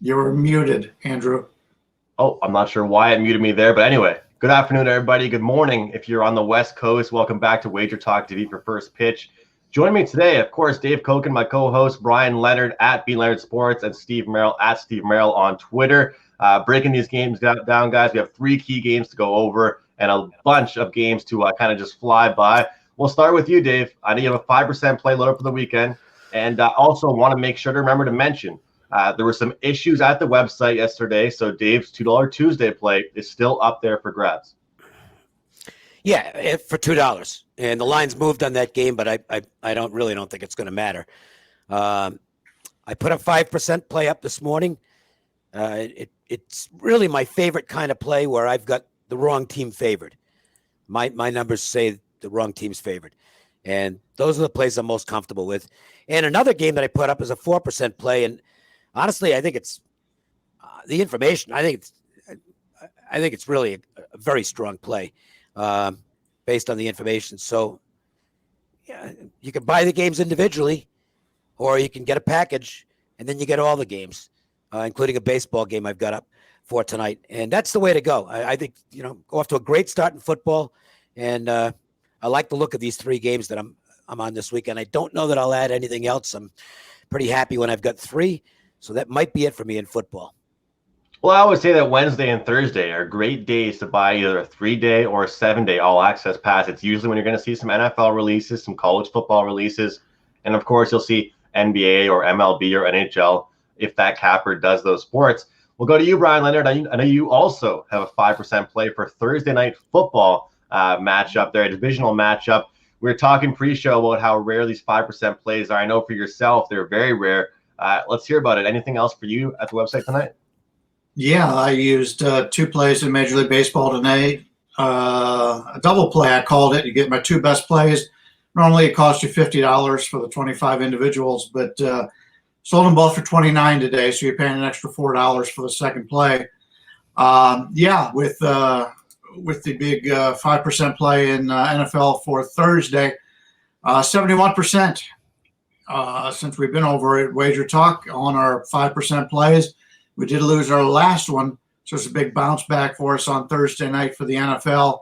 You're muted, Andrew. Oh, I'm not sure why it muted me there, but anyway, good afternoon, everybody. Good morning. If you're on the West Coast, welcome back to Wager Talk TV for First Pitch. Joining me today, of course, Dave Koken, my co-host, Brian Leonard at B Leonard Sports, and Steve Merrill at Steve Merrill on Twitter. Breaking these games down, guys. We have 3 key games to go over and a bunch of games to kind of just fly by. We'll start with you, Dave. I know you have a 5% play load up for the weekend, and also want to make sure to remember to mention there were some issues at the website yesterday, so Dave's $2 Tuesday play is still up there for grabs. Yeah, for $2, and the lines moved on that game, but I don't think it's going to matter. I put a 5% play up this morning. It's really my favorite kind of play where I've got the wrong team favored. My numbers say the wrong team's favored, and those are the plays I'm most comfortable with. And another game that I put up is a 4% play, and honestly, I think it's the information. I think it's really a very strong play based on the information. So, yeah, you can buy the games individually, or you can get a package, and then you get all the games, including a baseball game I've got up for tonight. And that's the way to go. I think go off to a great start in football, and I like the look of these 3 games that I'm on this weekend. I don't know that I'll add anything else. I'm pretty happy when I've got 3. So that might be it for me in football. Well, I always say that Wednesday and Thursday are great days to buy either a 3-day or a 7-day all-access pass. It's usually when you're going to see some NFL releases, some college football releases, and of course you'll see NBA or MLB or NHL if that capper does those sports. We'll go to you, Brian Leonard. I know you also have a 5% play for Thursday night football matchup there, a divisional matchup. We were talking pre-show about how rare these 5% plays are. I know for yourself they're very rare. Let's hear about it. Anything else for you at the website tonight? Yeah, I used 2 plays in Major League Baseball tonight. A double play, I called it. You get my 2 best plays. Normally it costs you $50 for the 25 individuals, but sold them both for $29 today, so you're paying an extra $4 for the second play. With the big 5% play in NFL for Thursday, 71%. Since we've been over at Wager Talk on our 5% plays. We did lose our last one, so it's a big bounce back for us on Thursday night for the NFL,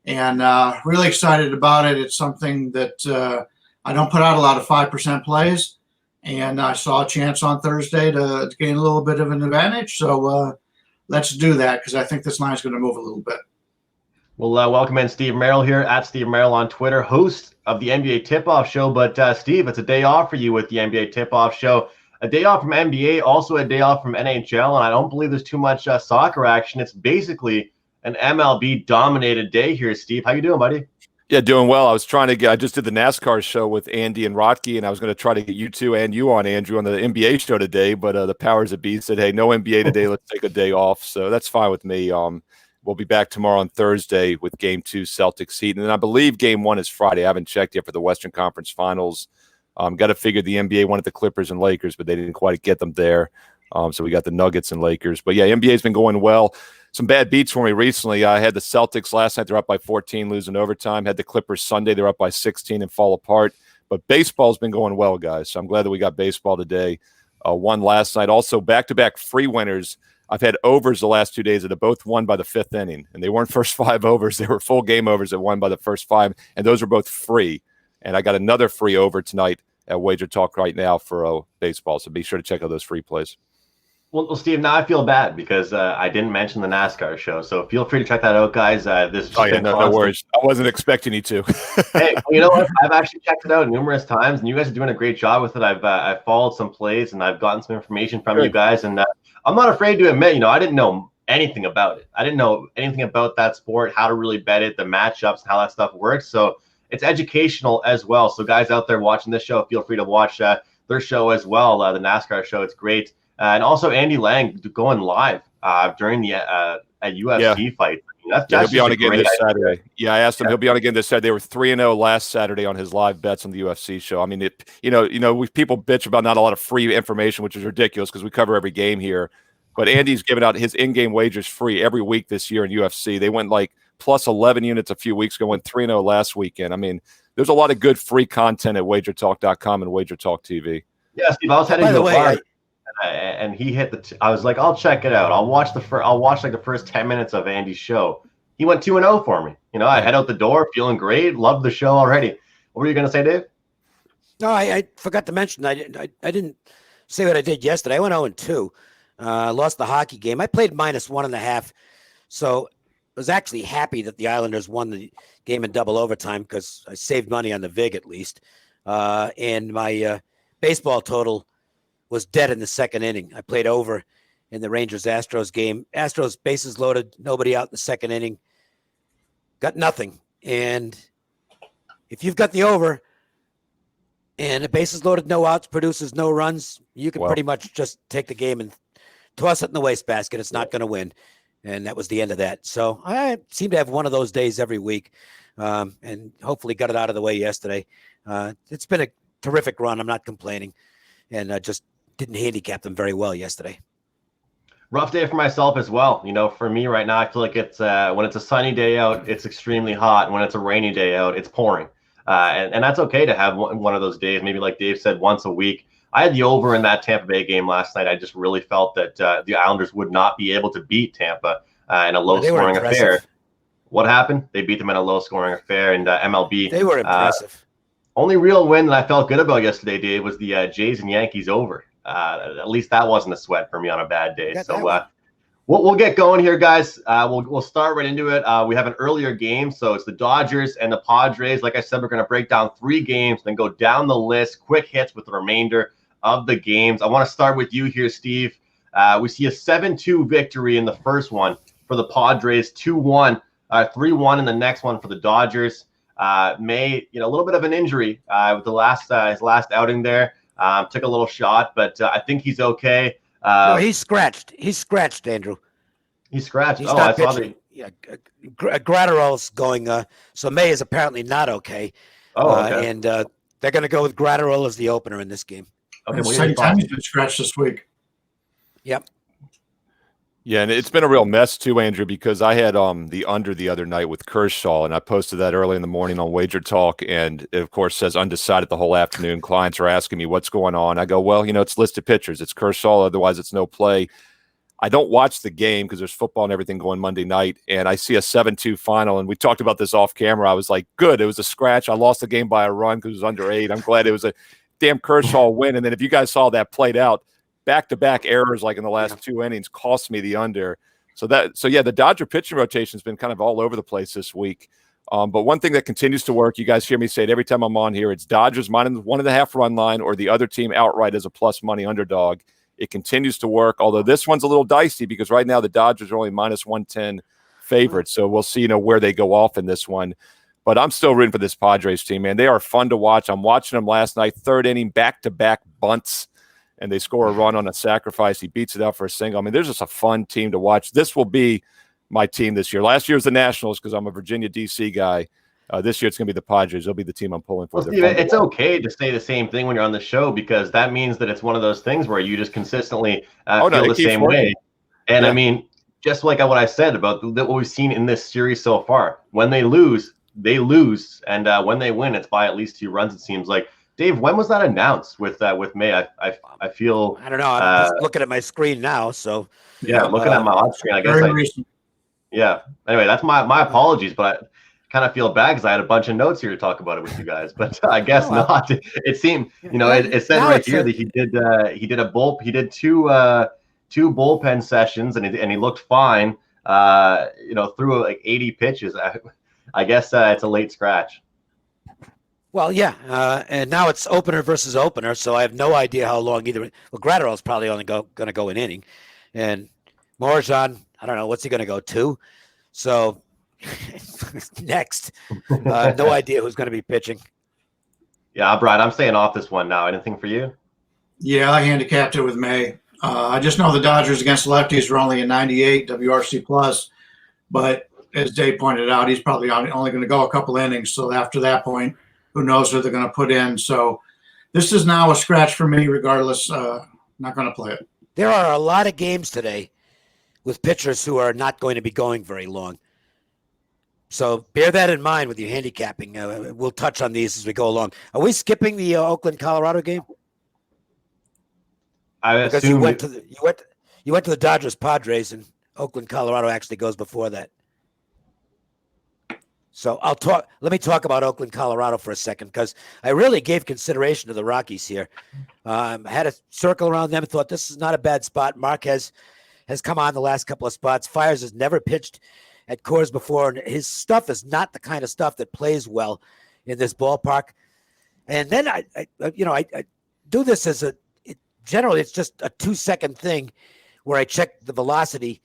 and really excited about it. It's something that I don't put out a lot of 5% plays, and I saw a chance on Thursday to gain a little bit of an advantage, so let's do that because I think this line is going to move a little bit. We'll welcome in Steve Merrill here at Steve Merrill on Twitter, host of the NBA Tip-Off Show. But Steve, it's a day off for you with the NBA Tip-Off Show. A day off from NBA, also a day off from NHL, and I don't believe there's too much soccer action. It's basically an MLB-dominated day here, Steve. How you doing, buddy? Yeah, doing well. I just did the NASCAR show with Andy and Rocky, and I was going to try to get you two and you on, Andrew, on the NBA show today, but the powers that be said, hey, no NBA today. Let's take a day off. So that's fine with me. We'll be back tomorrow on Thursday with Game 2 Celtics Heat, and then I believe Game 1 is Friday. I haven't checked yet for the Western Conference Finals. Got to figure the NBA wanted the Clippers and Lakers, but they didn't quite get them there. So we got the Nuggets and Lakers. But, yeah, NBA's been going well. Some bad beats for me recently. I had the Celtics last night. They're up by 14, losing overtime. Had the Clippers Sunday. They're up by 16 and fall apart. But baseball's been going well, guys. So I'm glad that we got baseball today. Won last night. Also, back-to-back free winners. I've had overs the last 2 days that have both won by the 5th inning. And they weren't first 5 overs. They were full game overs that won by the first 5. And those were both free. And I got another free over tonight at Wager Talk right now for baseball. So be sure to check out those free plays. Well, Steve, now I feel bad because I didn't mention the NASCAR show. So feel free to check that out, guys. No worries. I wasn't expecting you to. Hey, you know what? I've actually checked it out numerous times, and you guys are doing a great job with it. I've followed some plays, and I've gotten some information from you guys. And I'm not afraid to admit, I didn't know anything about it. I didn't know anything about that sport, how to really bet it, the matchups, and how that stuff works. So it's educational as well. So guys out there watching this show, feel free to watch their show as well, the NASCAR show. It's great. And also Andy Lang going live during the UFC fight. He'll be on again this Saturday. Yeah, I asked him. He'll be on again this Saturday. They were 3-0 last Saturday on his live bets on the UFC show. I mean, people bitch about not a lot of free information, which is ridiculous because we cover every game here. But Andy's giving out his in-game wagers free every week this year in UFC. They went like plus 11 units a few weeks ago, went 3-0 last weekend. I mean, there's a lot of good free content at wagertalk.com and Wager Talk TV. Yeah, Steve, I was heading to the bar. and he hit I was like, I'll check it out. I'll watch like the first 10 minutes of Andy's show. He went 2-0 for me. I head out the door feeling great. Love the show already. What were you going to say, Dave? No, I forgot to mention. I didn't say what I did yesterday. I went 0-2. Lost the hockey game. I played -1.5. So I was actually happy that the Islanders won the game in double overtime because I saved money on the VIG at least. And my baseball total was dead in the second inning. I played over in the Rangers-Astros game. Astros bases loaded, nobody out in the second inning. Got nothing. And if you've got the over and the bases loaded, no outs, produces no runs, you can pretty much just take the game and toss it in the wastebasket. It's not going to win. And that was the end of that. So I seem to have one of those days every week, and hopefully got it out of the way yesterday. It's been a terrific run. I'm not complaining, and I just didn't handicap them very well yesterday. Rough day for myself as well. For me right now, I feel like it's when it's a sunny day out, it's extremely hot. When it's a rainy day out, it's pouring. And that's okay to have one of those days, maybe like Dave said, once a week. I had the over in that Tampa Bay game last night. I just really felt that the Islanders would not be able to beat Tampa in a low-scoring affair. What happened? They beat them in a low-scoring affair, and MLB. They were impressive. Only real win that I felt good about yesterday, Dave, was the Jays and Yankees over. At least that wasn't a sweat for me on a bad day. So we'll get going here, guys. We'll start right into it. We have an earlier game, so it's the Dodgers and the Padres. Like I said, we're going to break down 3 games, then go down the list, quick hits with the remainder of the games. I want to start with you here, Steve. We see a 7-2 victory in the first one for the Padres, 2-1, 3-1 in the next one for the Dodgers. May, a little bit of an injury with his last outing there. Took a little shot, but I think he's okay. No, he's scratched. He's scratched, Andrew. He's scratched. He's not pitching. Yeah, Gratterall's going. So May is apparently not okay. Okay. And they're going to go with Gratterall as the opener in this game. Okay, second time he's been scratched this week. Yep. Yeah, and it's been a real mess too, Andrew, because I had the under the other night with Kershaw, and I posted that early in the morning on Wager Talk, and it, of course, says undecided the whole afternoon. Clients are asking me what's going on. I go, well, it's listed pitchers. It's Kershaw, otherwise it's no play. I don't watch the game because there's football and everything going Monday night, and I see a 7-2 final, and we talked about this off camera. I was like, good, it was a scratch. I lost the game by a run because it was under 8. I'm glad it was a damn Kershaw win, and then if you guys saw that played out, back-to-back errors like in the last 2 innings cost me the under. So the Dodger pitching rotation has been kind of all over the place this week. But one thing that continues to work, you guys hear me say it every time I'm on here, it's Dodgers minus 1.5 run line or the other team outright as a plus money underdog. It continues to work, although this one's a little dicey because right now the Dodgers are only minus 110 favorites. So we'll see, where they go off in this one. But I'm still rooting for this Padres team, man. They are fun to watch. I'm watching them last night, 3rd inning, back-to-back bunts, and they score a run on a sacrifice. He beats it out for a single. I mean, there's just a fun team to watch. This will be my team this year. Last year was the Nationals because I'm a Virginia, D.C. guy. This year it's going to be the Padres. They'll be the team I'm pulling for. Well, Steve, it's okay to say the same thing when you're on the show because that means that it's one of those things where you just consistently feel the same way. And, I mean, just like what I said about what we've seen in this series so far, when they lose, they lose. And when they win, it's by at least 2 runs, it seems like. Dave, when was that announced with May? I feel I don't know. I'm just looking at my screen now. So looking at my off screen, I guess. Yeah. Anyway, that's my apologies, but I kind of feel bad because I had a bunch of notes here to talk about it with you guys, but I guess not. It seemed, it said right here that he did 2 bullpen sessions and he looked fine. Through like 80 pitches. I guess it's a late scratch. Well, yeah, and now it's opener versus opener, so I have no idea how long either. Well, Gratterall's probably only going to go an inning, and Morajan, I don't know, what's he going to go 2? So next, no idea who's going to be pitching. Yeah, Brian, I'm staying off this one now. Anything for you? Yeah, I handicapped it with May. I just know the Dodgers against lefties are only a 98 WRC plus, but as Dave pointed out, he's probably only going to go a couple innings. So after that point, who knows who they're going to put in. So this is now a scratch for me regardless. Not going to play it. There are a lot of games today with pitchers who are not going to be going very long. So bear that in mind with your handicapping. We'll touch on these as we go along. Are we skipping the Oakland, Colorado game? I Because you assume went to the Dodgers Padres, and Oakland, Colorado actually goes before that. So let me talk about Oakland, Colorado for a second, because I really gave consideration to the Rockies here. Had a circle around them, thought this is not a bad spot. Marquez has come on the last couple of spots. Fires has never pitched at Coors before, and his stuff is not the kind of stuff that plays well in this ballpark. And then I do this as generally it's just a 2-second thing where I check the velocity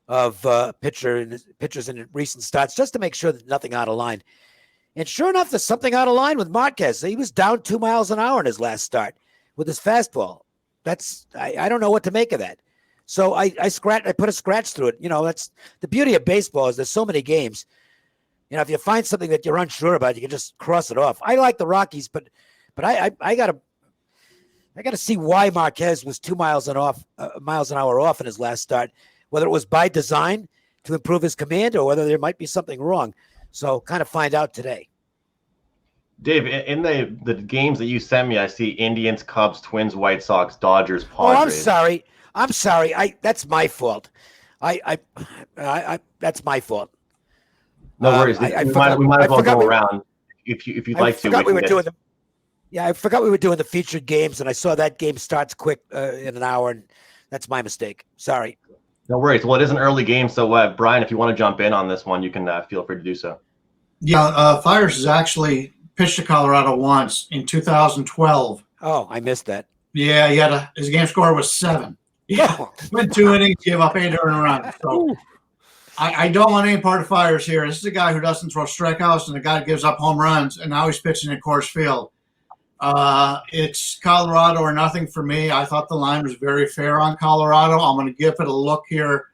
of pitchers in recent starts just to make sure that nothing out of line. And sure enough, there's something out of line with Marquez. He was down 2 miles an hour in his last start with his fastball. I don't know what to make of that. So I put a scratch through it. That's the beauty of baseball is there's so many games. If you find something that you're unsure about, you can just cross it off. I like the Rockies, but I gotta see why Marquez was 2 miles an hour off in his last start, whether it was by design to improve his command or whether there might be something wrong. So kind of find out today. Dave, in the games that you sent me, I see Indians, Cubs, Twins, White Sox, Dodgers, Padres. Oh, I'm sorry. That's my fault. That's my fault. No worries. We might as well go around if you'd like to. I forgot we were doing the featured games, and I saw that game starts quick in an hour, and that's my mistake. Sorry. No worries. Well, it is an early game, so Brian, if you want to jump in on this one, you can feel free to do so. Yeah, Fires has actually pitched to Colorado once in 2012. Oh, I missed that. Yeah, his game score was 7. Yeah, went 2 innings, gave up 8 earned runs. So I don't want any part of Fires here. This is a guy who doesn't throw strikeouts and a guy who gives up home runs, and now he's pitching at Coors Field. It's Colorado or nothing for me. I thought the line was very fair on Colorado. I'm going to give it a look here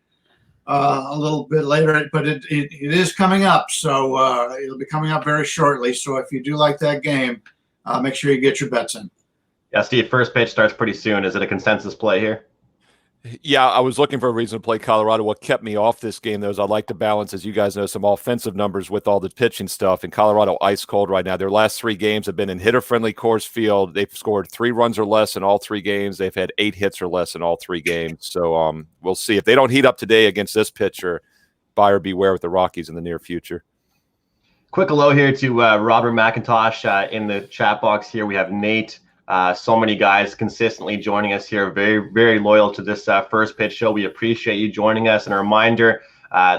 a little bit later, but it is coming up. So it'll be coming up very shortly. So if you do like that game, make sure you get your bets in. Yeah, Steve, first pitch starts pretty soon. Is it a consensus play here? Yeah, I was looking for a reason to play Colorado. What kept me off this game, though, is I like to balance, as you guys know, some offensive numbers with all the pitching stuff. And Colorado ice cold right now. Their last 3 games have been in hitter-friendly Coors Field. They've scored 3 runs or less in all 3 games. They've had 8 hits or less in all 3 games. So we'll see. If they don't heat up today against this pitcher, buyer beware with the Rockies in the near future. Quick hello here to Robert McIntosh in the chat box here. We have Nate. So many guys consistently joining us here, very, very loyal to this first pitch show. We appreciate you joining us. And a reminder,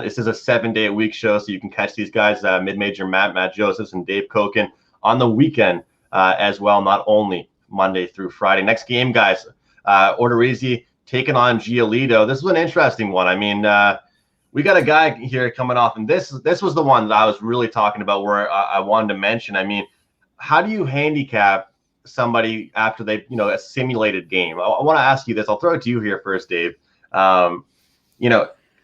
this is a 7-day-a-week show, so you can catch these guys, Mid-Major Matt Josephs, and Dave Koken on the weekend as well, not only Monday through Friday. Next game, guys, Odorizzi taking on Giolito. This was an interesting one. I mean, we got a guy here coming off, and this was the one that I was really talking about where I wanted to mention. I mean, how do you handicap somebody after they, a simulated game? I want to ask you this. I'll throw it to you here first, Dave.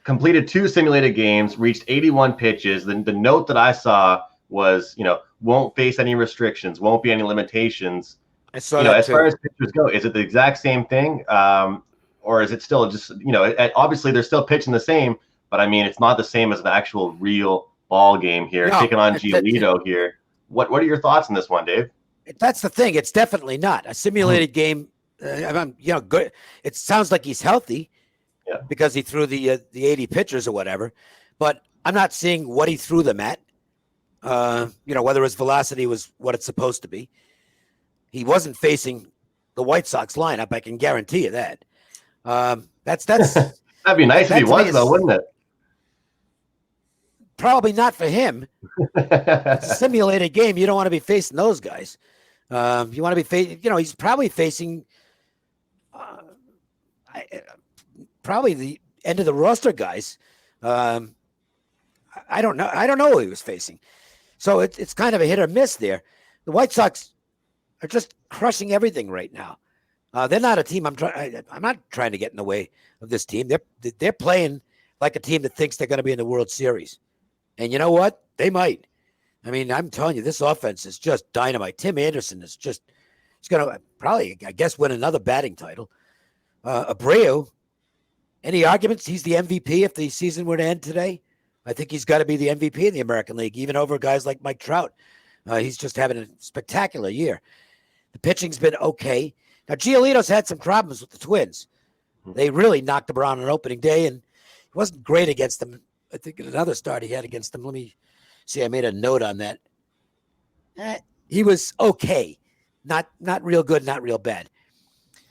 Completed 2 simulated games, reached 81 pitches. The note that I saw was, won't face any restrictions, won't be any limitations. I saw that as too. far as pitchers go, is it the exact same thing? Or is it still just, obviously they're still pitching the same, but I mean, it's not the same as the actual real ball game here. No, taking on Giolito here. What are your thoughts on this one, Dave? That's the thing. It's definitely not a simulated game. Good. It sounds like he's healthy because he threw the 80 pitchers or whatever, but I'm not seeing what he threw them at. Whether his velocity was what it's supposed to be. He wasn't facing the White Sox lineup. I can guarantee you that. That's that'd be nice if he was, though, wouldn't it? Probably not for him. It's a simulated game. You don't want to be facing those guys. You want to be facing, he's probably facing probably the end of the roster guys. I don't know. I don't know who he was facing. So it's kind of a hit or miss there. The White Sox are just crushing everything right now. They're not a team. I'm not trying to get in the way of this team. They're playing like a team that thinks they're going to be in the World Series. And you know what? They might. I mean, I'm telling you, this offense is just dynamite. Tim Anderson he's going to probably, I guess, win another batting title. Abreu, any arguments? He's the MVP if the season were to end today. I think he's got to be the MVP in the American League, even over guys like Mike Trout. He's just having a spectacular year. The pitching's been okay. Now, Giolito's had some problems with the Twins. They really knocked him around on opening day, and he wasn't great against them. I think another start he had against them. Let me see. I made a note on that. He was okay. Not real good, not real bad.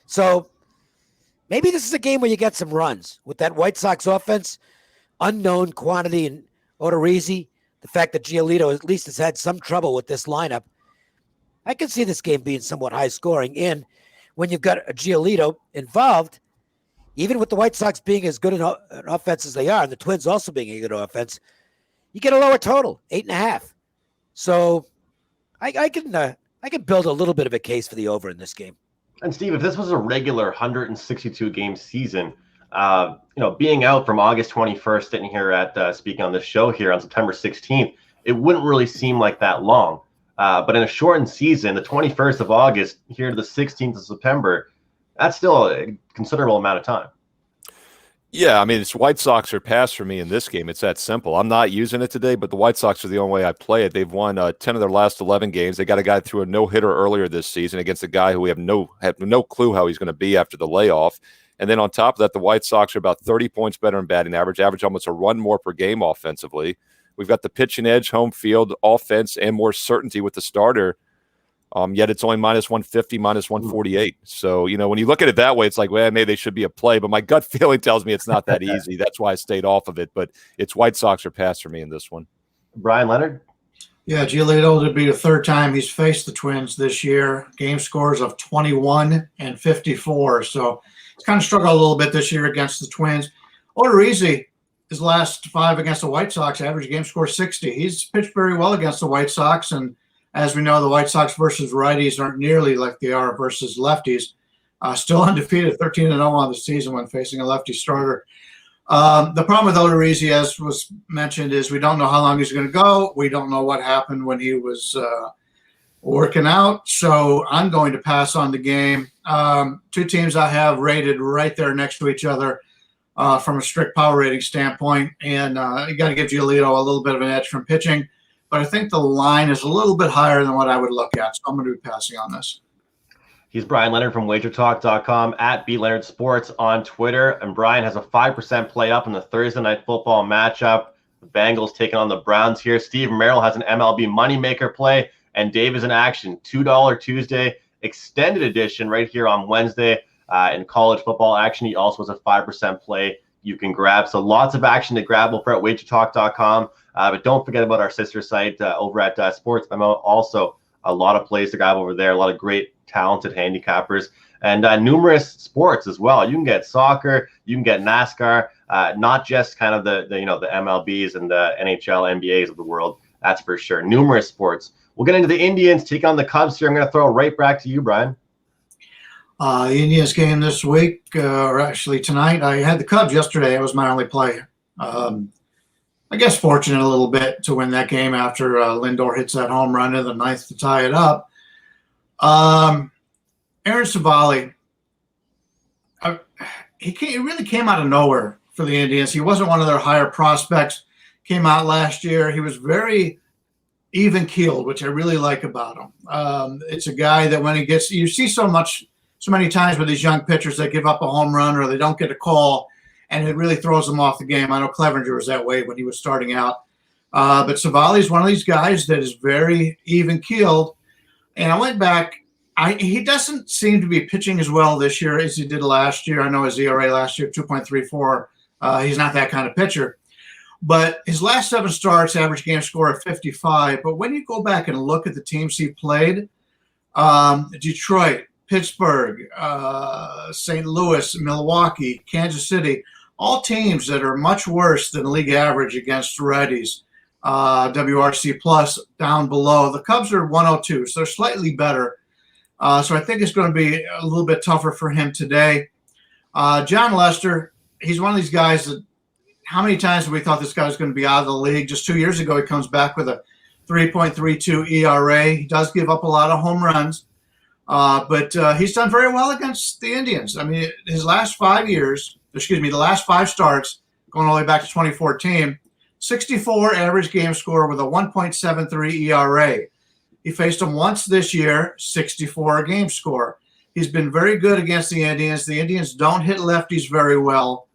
So maybe this is a game where you get some runs with that White Sox offense, unknown quantity in Odorizzi, the fact that Giolito at least has had some trouble with this lineup. I can see this game being somewhat high scoring. And when you've got a Giolito involved, even with the White Sox being as good an offense as they are, and the Twins also being a good offense, you get a lower total, 8.5. So I can build a little bit of a case for the over in this game. And Steve, if this was a regular 162 game season, being out from August 21st, sitting here at speaking on this show here on September 16th, it wouldn't really seem like that long. But in a shortened season, the 21st of August here to the 16th of September, that's still a considerable amount of time. Yeah, I mean, it's White Sox or pass for me in this game. It's that simple. I'm not using it today, but the White Sox are the only way I play it. They've won 10 of their last 11 games. They got a guy through a no-hitter earlier this season against a guy who we have no clue how he's going to be after the layoff. And then on top of that, the White Sox are about 30 points better in batting average almost a run more per game offensively. We've got the pitch and edge, home field, offense, and more certainty with the starter. Yet it's only minus 150, minus 148. So, when you look at it that way, it's like, well, maybe they should be a play. But my gut feeling tells me it's not that easy. That's why I stayed off of it. But it's White Sox or pass for me in this one. Brian Leonard? Yeah, Giolito would be the third time he's faced the Twins this year. Game scores of 21 and 54. So he's kind of struggled a little bit this year against the Twins. Odorizzi, his last 5 against the White Sox, average game score 60. He's pitched very well against the White Sox, and as we know, the White Sox versus righties aren't nearly like they are versus lefties. Still undefeated, 13-0 on the season when facing a lefty starter. The problem with Odorizzi, as was mentioned, is we don't know how long he's going to go. We don't know what happened when he was working out. So I'm going to pass on the game. 2 teams I have rated right there next to each other from a strict power rating standpoint. And you got to give Giolito a little bit of an edge from pitching. But I think the line is a little bit higher than what I would look at. So I'm going to be passing on this. He's Brian Leonard from wagertalk.com, at BLeonardSports on Twitter. And Brian has a 5% play up in the Thursday night football matchup. The Bengals taking on the Browns here. Steve Merrill has an MLB moneymaker play. And Dave is in action. $2 Tuesday, extended edition right here on Wednesday in college football action. He also has a 5% play you can grab. So lots of action to grab over at wagertalk.com. But don't forget about our sister site over at Sports Memo. Also, a lot of plays to grab over there. A lot of great, talented handicappers, and numerous sports as well. You can get soccer, you can get NASCAR, not just kind of the MLBs and the NHL, NBAs of the world. That's for sure. Numerous sports. We'll get into the Indians take on the Cubs here. I'm going to throw it right back to you, Brian. The Indians game this week, or actually tonight. I had the Cubs yesterday. It was my only play. I guess fortunate a little bit to win that game after Lindor hits that home run in the 9th to tie it up. Aaron Savali, he really came out of nowhere for the Indians. He wasn't one of their higher prospects. Came out last year. He was very even-keeled, which I really like about him. It's a guy that when he gets – you see so many times with these young pitchers that give up a home run or they don't get a call, and it really throws them off the game. I know Clevenger was that way when he was starting out. But Savali is one of these guys that is very even-keeled. And I went back. He doesn't seem to be pitching as well this year as he did last year. I know his ERA last year, 2.34. He's not that kind of pitcher. But his last 7 starts, average game score of 55. But when you go back and look at the teams he played, Detroit, Pittsburgh, St. Louis, Milwaukee, Kansas City, all teams that are much worse than league average against righties, WRC plus down below. The Cubs are 102, so they're slightly better. So I think it's going to be a little bit tougher for him today. John Lester, he's one of these guys that how many times have we thought this guy was going to be out of the league? Just 2 years ago, he comes back with a 3.32 ERA. He does give up a lot of home runs. But he's done very well against the Indians. I mean, the last 5 starts, going all the way back to 2014, 64 average game score with a 1.73 ERA. He faced them once this year, 64 game score. He's been very good against the Indians. The Indians don't hit lefties very well.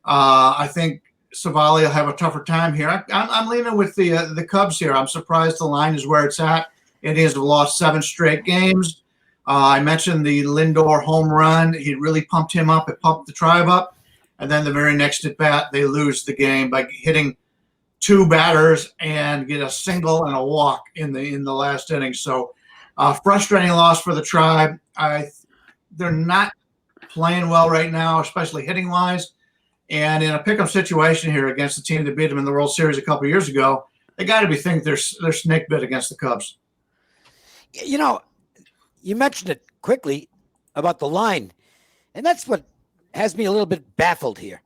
I think Savali will have a tougher time here. I'm leaning with the Cubs here. I'm surprised the line is where it's at. Indians have lost 7 straight games. I mentioned the Lindor home run. He really pumped him up. It pumped the Tribe up. And then the very next at bat, they lose the game by hitting 2 batters and get a single and a walk in the last inning. So frustrating loss for the Tribe. They're not playing well right now, especially hitting wise. And in a pick'em situation here against the team that beat them in the World Series a couple of years ago, they got to be thinking they're snake bit against the Cubs. You know, you mentioned it quickly about the line, and that's what has me a little bit baffled here.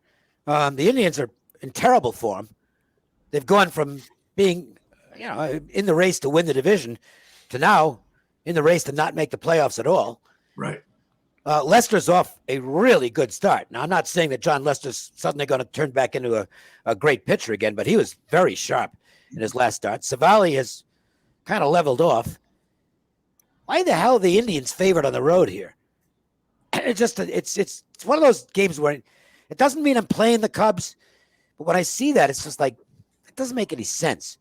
The Indians are in terrible form. They've gone from being, in the race to win the division to now in the race to not make the playoffs at all. Right. Lester's off a really good start. Now, I'm not saying that John Lester's suddenly going to turn back into a great pitcher again, but he was very sharp in his last start. Savali has kind of leveled off. Why the hell are the Indians favored on the road here? It's one of those games where it doesn't mean I'm playing the Cubs, but when I see that, it's just like, it doesn't make any sense.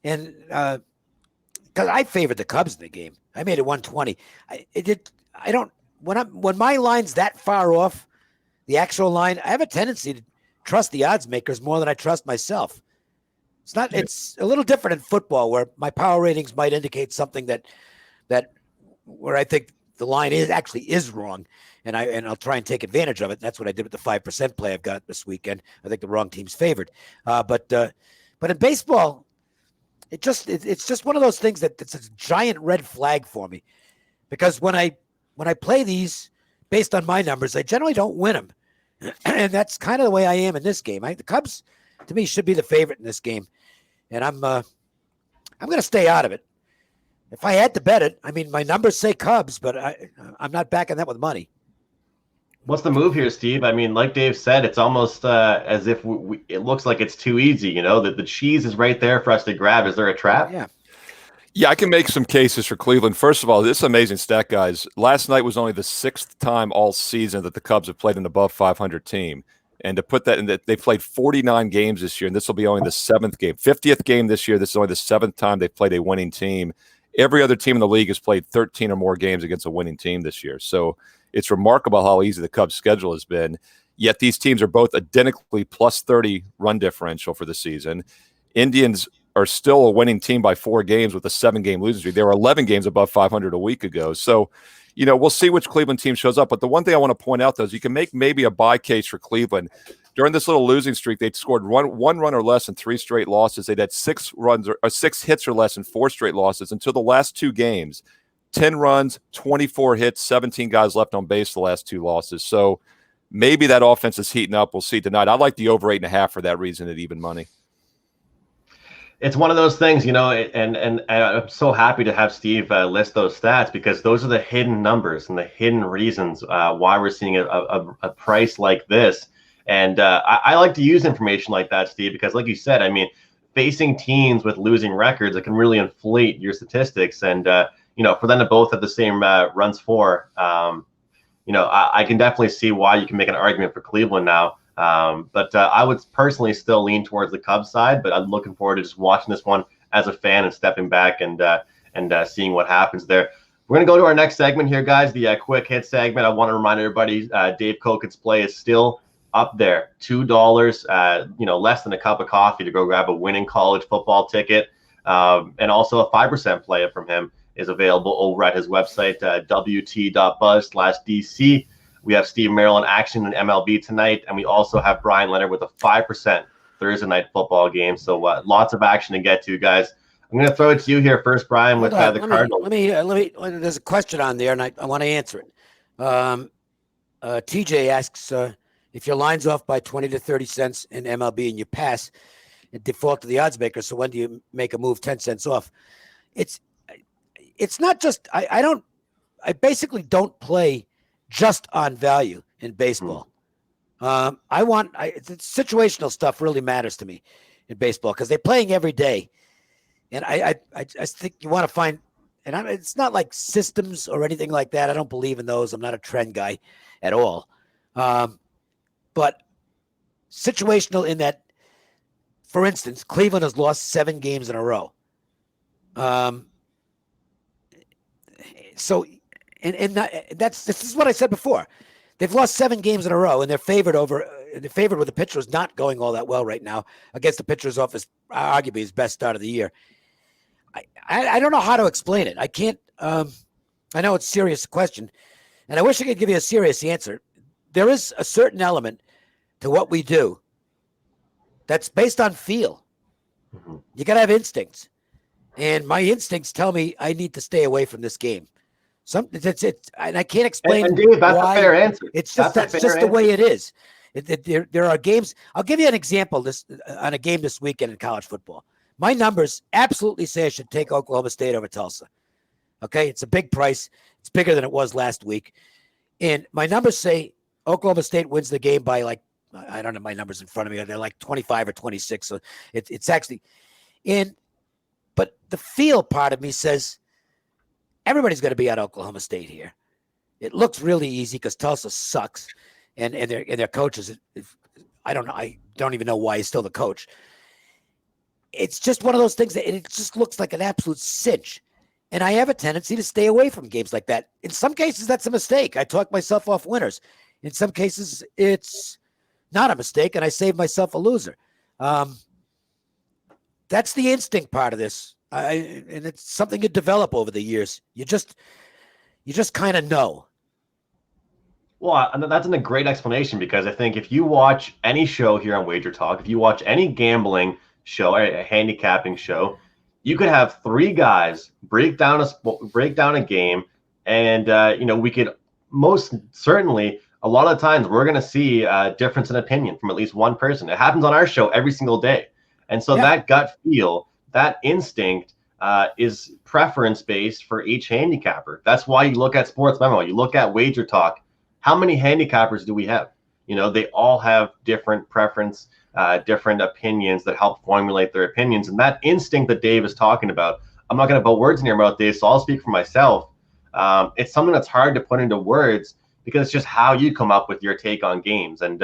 And because I favored the Cubs in the game, I made it 120. When my line's that far off the actual line, I have a tendency to trust the odds makers more than I trust myself. It's a little different in football where my power ratings might indicate something that where I think the line is wrong, and I'll try and take advantage of it. That's what I did with the 5% play I've got this weekend. I think the wrong team's favored. But in baseball, it's just one of those things that's a giant red flag for me, because when I play these based on my numbers, I generally don't win them. And that's kind of the way I am in this game. The Cubs, to me, should be the favorite in this game. And I'm going to stay out of it. If I had to bet it, my numbers say Cubs, but I'm not backing that with money. What's the move here, Steve? Like Dave said, it's almost as if it looks like it's too easy, that the cheese is right there for us to grab. Is there a trap? Yeah, I can make some cases for Cleveland. First of all, this is an amazing stat, guys. Last night was only the 6th time all season that the Cubs have played an above 500 team. And to put that in, that they played 49 games this year, and this will be only the 7th game. 50th game this year. This is only the 7th time they've played a winning team. Every other team in the league has played 13 or more games against a winning team this year. So it's remarkable how easy the Cubs' schedule has been. Yet these teams are both identically plus 30 run differential for the season. Indians are still a winning team by 4 games with a 7-game losing streak. They were 11 games above 500 a week ago. So, we'll see which Cleveland team shows up. But the one thing I want to point out, though, is you can make maybe a buy case for Cleveland. During this little losing streak, they'd scored one run or less in 3 straight losses. They'd had 6 hits or less in 4 straight losses until the last 2 games. 10 runs, 24 hits, 17 guys left on base the last 2 losses. So maybe that offense is heating up. We'll see tonight. I like the over 8.5 for that reason at even money. It's one of those things, and I'm so happy to have Steve list those stats, because those are the hidden numbers and the hidden reasons why we're seeing a price like this. And I like to use information like that, Steve, because like you said, facing teams with losing records, it can really inflate your statistics. And, for them to both have the same runs for, I can definitely see why you can make an argument for Cleveland now. But I would personally still lean towards the Cubs side, but I'm looking forward to just watching this one as a fan and stepping back and seeing what happens there. We're going to go to our next segment here, guys, the quick hit segment. I want to remind everybody, Dave Koken's play is still up there, $2, less than a cup of coffee to go grab a winning college football ticket. And also a 5% play from him is available over at his website, wt.buzz/DC. We have Steve Merrill in action in MLB tonight, and we also have Brian Leonard with a 5% Thursday night football game. So lots of action to get to, guys. I'm going to throw it to you here first, Brian, with the Cardinals. Let me. There's a question on there, and I want to answer it. TJ asks, if your line's off by 20 to 30 cents in MLB and you pass and default to the odds maker, so when do you make a move 10 cents off? It's not just I basically don't play just on value in baseball. Situational stuff really matters to me in baseball because they're playing every day. And I think you want to find it's not like systems or anything like that. I don't believe in those. I'm not a trend guy at all. But situational in that, for instance, Cleveland has lost 7 games in a row. So, this is what I said before. They've lost 7 games in a row, and they're favored with the pitcher who's not going all that well right now against the pitcher's off his arguably his best start of the year. I don't know how to explain it. I can't. I know it's a serious question, and I wish I could give you a serious answer. There is a certain element to what we do that's based on feel. Mm-hmm. You got to have instincts, and my instincts tell me I need to stay away from this game. And I can't explain. And Dave, that's why. a fair answer. It's just that's just the way it is. There are games. I'll give you an example. On a game this weekend in college football. My numbers absolutely say I should take Oklahoma State over Tulsa. Okay, it's a big price. It's bigger than it was last week, and my numbers say Oklahoma State wins the game by like, I don't have my numbers in front of me. They're like 25 or 26. So it's actually in. But the feel part of me says everybody's going to be at Oklahoma State here. It looks really easy because Tulsa sucks, and their coaches. I don't know. I don't even know why he's still the coach. It's just one of those things that it just looks like an absolute cinch. And I have a tendency to stay away from games like that. In some cases, that's a mistake. I talk myself off winners. In some cases, it's not a mistake, and I save myself a loser. That's the instinct part of this. And it's something you develop over the years. You just kind of know. Well, that's a great explanation, because I think if you watch any show here on Wager Talk, if you watch any gambling show, a handicapping show, you could have 3 guys break down a game, and we could most certainly, a lot of times we're going to see a difference in opinion from at least one person. It happens on our show every single day, and so that gut feel, that instinct, is preference based for each handicapper. That's why you look at Sports Memo, you look at Wager Talk. How many handicappers do we have? They all have different preference, different opinions that help formulate their opinions. And that instinct that Dave is talking about, I'm not going to put words in your mouth, Dave, so I'll speak for myself. It's something that's hard to put into words, because it's just how you come up with your take on games. And,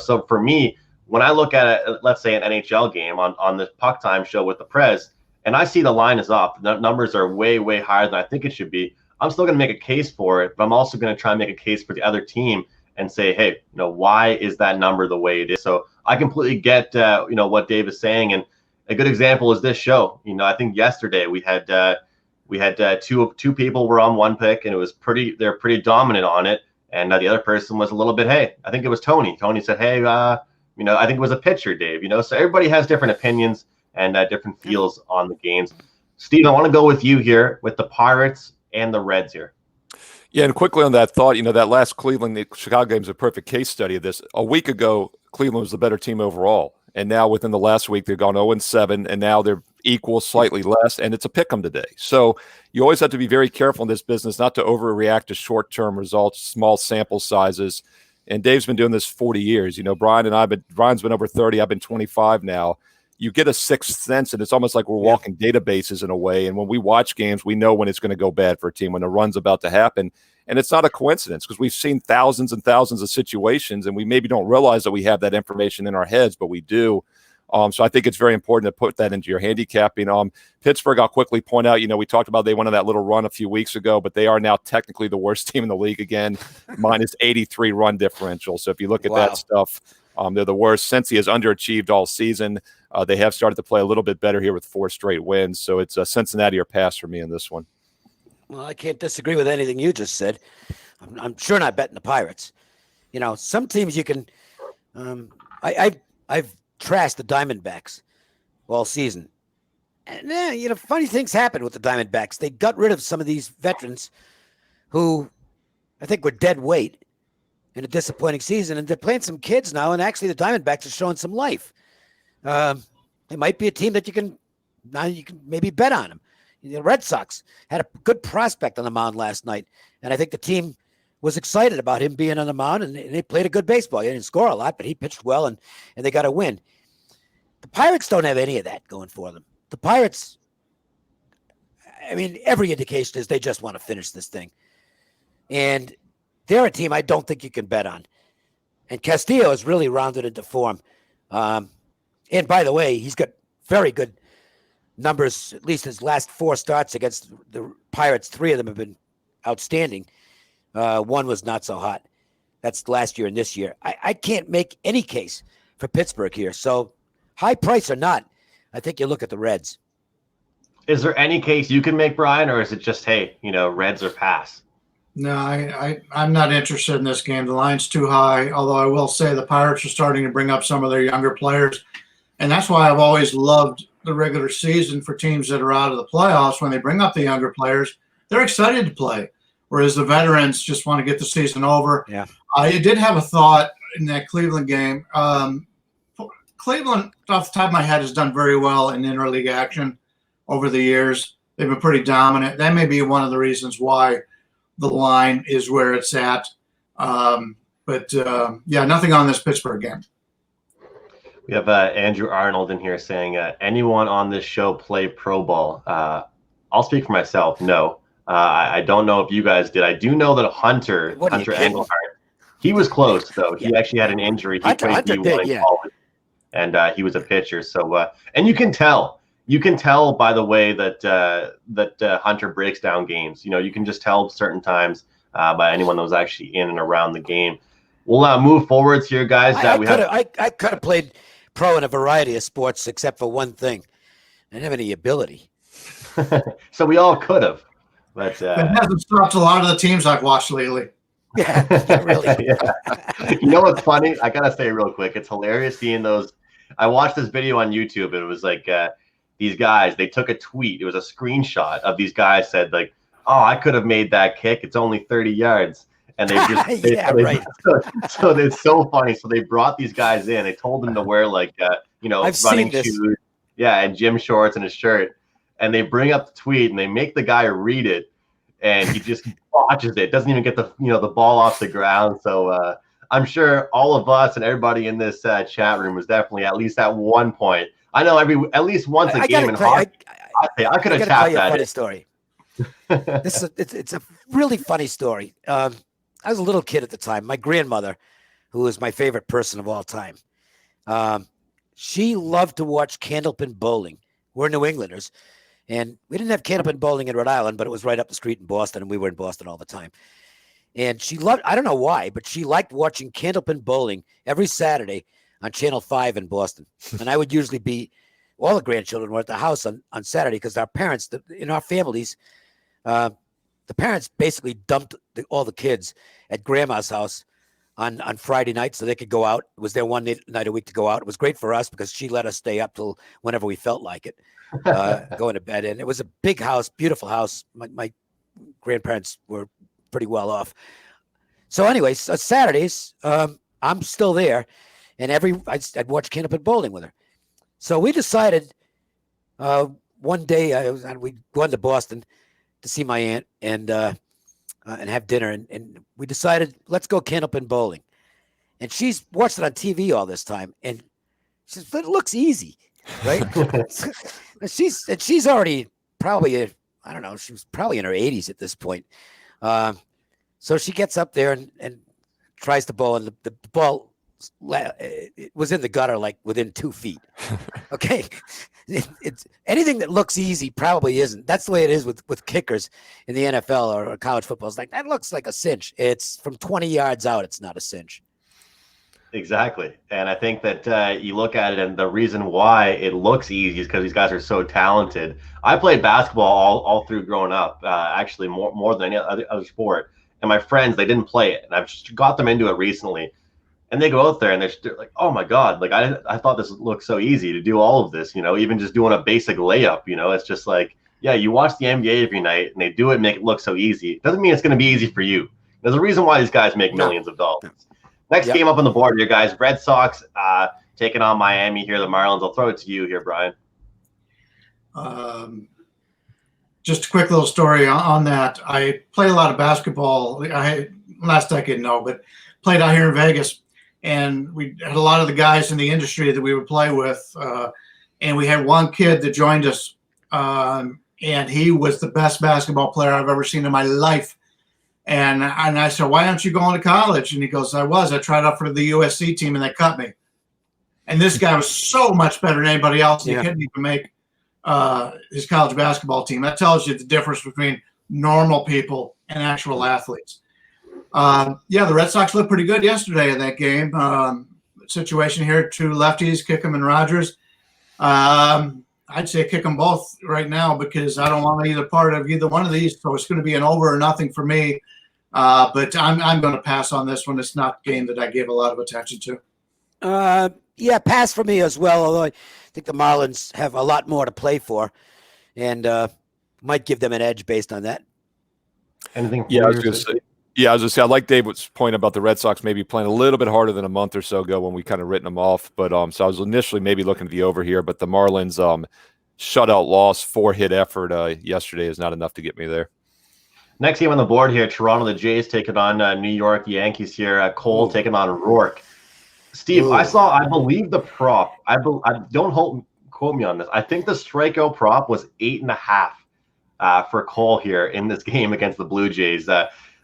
so for me, when I look at let's say an NHL game on the Puck Time show with the Prez, and I see the line is off, the numbers are way, way higher than I think it should be, I'm still going to make a case for it, but I'm also going to try and make a case for the other team and say, hey, why is that number the way it is? So I completely get, what Dave is saying. And a good example is this show. I think yesterday we had two people were on one pick, and they're pretty dominant on it. And the other person was a little bit, hey, I think it was Tony. Tony said, hey, I think it was a pitcher, Dave, so everybody has different opinions and different feels on the games. Steve, I want to go with you here with the Pirates and the Reds here. Yeah, and quickly on that thought, that last Chicago game is a perfect case study of this. A week ago, Cleveland was the better team overall. And now within the last week, they've gone 0-7, and now they're equal, slightly less, and it's a pick 'em today. So you always have to be very careful in this business not to overreact to short-term results, small sample sizes. And Dave's been doing this 40 years. Brian's been over 30. I've been 25 now. You get a sixth sense, and it's almost like we're walking databases in a way. And when we watch games, we know when it's going to go bad for a team, when the run's about to happen. And it's not a coincidence, because we've seen thousands and thousands of situations, and we maybe don't realize that we have that information in our heads, but we do. So I think it's very important to put that into your handicapping. Pittsburgh, I'll quickly point out, we talked about they went on that little run a few weeks ago, but they are now technically the worst team in the league again, minus 83 run differential. So if you look at that stuff, they're the worst. Cincy has underachieved all season. They have started to play a little bit better here with 4 straight wins. So it's Cincinnati or pass for me in this one. Well, I can't disagree with anything you just said. I'm sure not betting the Pirates. Some teams you can. I've trashed the Diamondbacks all season, and funny things happen with the Diamondbacks. They got rid of some of these veterans who I think were dead weight in a disappointing season, and they're playing some kids now. And actually, the Diamondbacks are showing some life. It might be a team that you can maybe bet on them. The Red Sox had a good prospect on the mound last night, and I think the team was excited about him being on the mound, and they played a good baseball. He didn't score a lot, but he pitched well, and they got a win. The Pirates don't have any of that going for them. The Pirates, I mean, every indication is they just want to finish this thing. And they're a team I don't think you can bet on. And Castillo has really rounded into form. And by the way, he's got very good numbers, at least his last 4 starts against the Pirates. 3 of them have been outstanding. One was not so hot. That's last year and this year. I can't make any case for Pittsburgh here. So high price or not, I think you look at the Reds. Is there any case you can make, Brian, or is it just, hey, Reds or pass? No, I'm not interested in this game. The line's too high, although I will say the Pirates are starting to bring up some of their younger players. And that's why I've always loved the regular season for teams that are out of the playoffs. When they bring up the younger players, they're excited to play, whereas the veterans just want to get the season over. Yeah. I did have a thought in that Cleveland game. Cleveland, off the top of my head, has done very well in interleague action over the years. They've been pretty dominant. That may be one of the reasons why the line is where it's at. But nothing on this Pittsburgh game. We have Andrew Arnold in here saying, anyone on this show play pro ball? I'll speak for myself. No. I don't know if you guys did. I do know that Hunter Engelhardt, he was close, though. He actually had an injury. He played D1 in college, and he was a pitcher. So, and you can tell by the way that Hunter breaks down games. You can just tell certain times by anyone that was actually in and around the game. We'll move forwards here, guys. I could have played pro in a variety of sports except for one thing. I didn't have any ability. So we all could have. But it hasn't stopped a lot of the teams I've watched lately. Yeah, really. Yeah. You know what's funny? I gotta say real quick, it's hilarious seeing those. I watched this video on YouTube, and it was like these guys. They took a tweet. It was a screenshot of these guys said like, "Oh, I could have made that kick. It's only 30 yards." And they just right. So it's so funny. So they brought these guys in. They told them to wear like running shoes, and gym shorts and a shirt. And they bring up the tweet and they make the guy read it, and he just botches it. Doesn't even get the the ball off the ground. So I'm sure all of us and everybody in this chat room was definitely at least at one point. I know at least once a game in hockey. I could have tapped that. Funny story. It's a really funny story. I was a little kid at the time. My grandmother, who is my favorite person of all time, she loved to watch candlepin bowling. We're New Englanders. And we didn't have candlepin bowling in Rhode Island, but it was right up the street in Boston, and we were in Boston all the time. And she loved, I don't know why, but she liked watching candlepin bowling every Saturday on Channel 5 in Boston. And I would usually be, all the grandchildren were at the house on Saturday because our parents, in our families, the parents basically dumped all the kids at grandma's house on Friday night so they could go out. It was their one night a week to go out. It was great for us because she let us stay up till whenever we felt like it, going to bed. And it was a big house, beautiful house. My grandparents were pretty well off. So anyways, Saturdays, I'm still there. And I'd watch candlepin bowling with her. So we decided one day we'd gone to Boston to see my aunt and have dinner. And we decided, let's go candlepin bowling. And she's watched it on TV all this time. And she says, it looks easy, right? she's already probably, I don't know, she was probably in her 80s at this point. So she gets up there and tries to bowl. And the ball it was in the gutter, like within 2 feet. Okay. It's anything that looks easy probably isn't. That's the way it is with kickers in the NFL or college football. It's like, that looks like a cinch. It's from 20 yards out. It's not a cinch. Exactly. And I think that you look at it, and the reason why it looks easy is because these guys are so talented. I played basketball all through growing up, actually more than any other sport. And my friends, they didn't play it. And I've just got them into it recently. And they go out there and they're like, oh my God, like I thought this looked so easy to do all of this, even just doing a basic layup, it's just like, yeah, you watch the NBA every night and they do it, make it look so easy. It doesn't mean it's going to be easy for you. There's a reason why these guys make millions of dollars. Next game up on the board here, guys, Red Sox taking on Miami here, the Marlins. I'll throw it to you here, Brian. Just a quick little story on that. I played a lot of basketball. Last decade, no, but played out here in Vegas. And we had a lot of the guys in the industry that we would play with. And we had one kid that joined us and he was the best basketball player I've ever seen in my life. And I said, why aren't you going to college? And he goes, I tried out for the USC team and they cut me. And this guy was so much better than anybody else. He couldn't even make his college basketball team. That tells you the difference between normal people and actual athletes. The Red Sox looked pretty good yesterday in that game. Situation here, two lefties, Kickham and Rogers. I'd say kick them both right now because I don't want either part of either one of these. So it's going to be an over or nothing for me. But I'm going to pass on this one. It's not a game that I gave a lot of attention to. Pass for me as well, although I think the Marlins have a lot more to play for and might give them an edge based on that. Anything? I was going to say, I like David's point about the Red Sox maybe playing a little bit harder than a month or so ago when we kind of written them off. But so I was initially maybe looking at the over here, but the Marlins shutout loss, 4-hit effort yesterday is not enough to get me there. Next game on the board here, Toronto, the Jays taking on New York Yankees here. Cole taking on Rourke. Steve, I believe the prop. Don't quote me on this. I think the strikeout prop was 8.5 for Cole here in this game against the Blue Jays.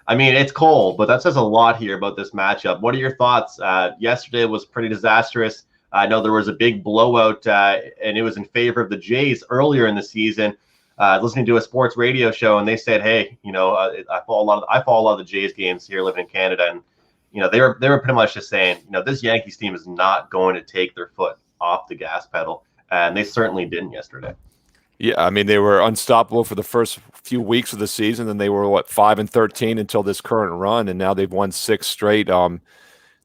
It's Cole, but that says a lot here about this matchup. What are your thoughts? Yesterday was pretty disastrous. I know there was a big blowout, and it was in favor of the Jays earlier in the season. Listening to a sports radio show, and they said, "Hey, I follow a lot of the Jays games here, living in Canada, and they were pretty much just saying, this Yankees team is not going to take their foot off the gas pedal, and they certainly didn't yesterday." Yeah, they were unstoppable for the first few weeks of the season, and they were 5-13 until this current run, and now they've won 6 straight.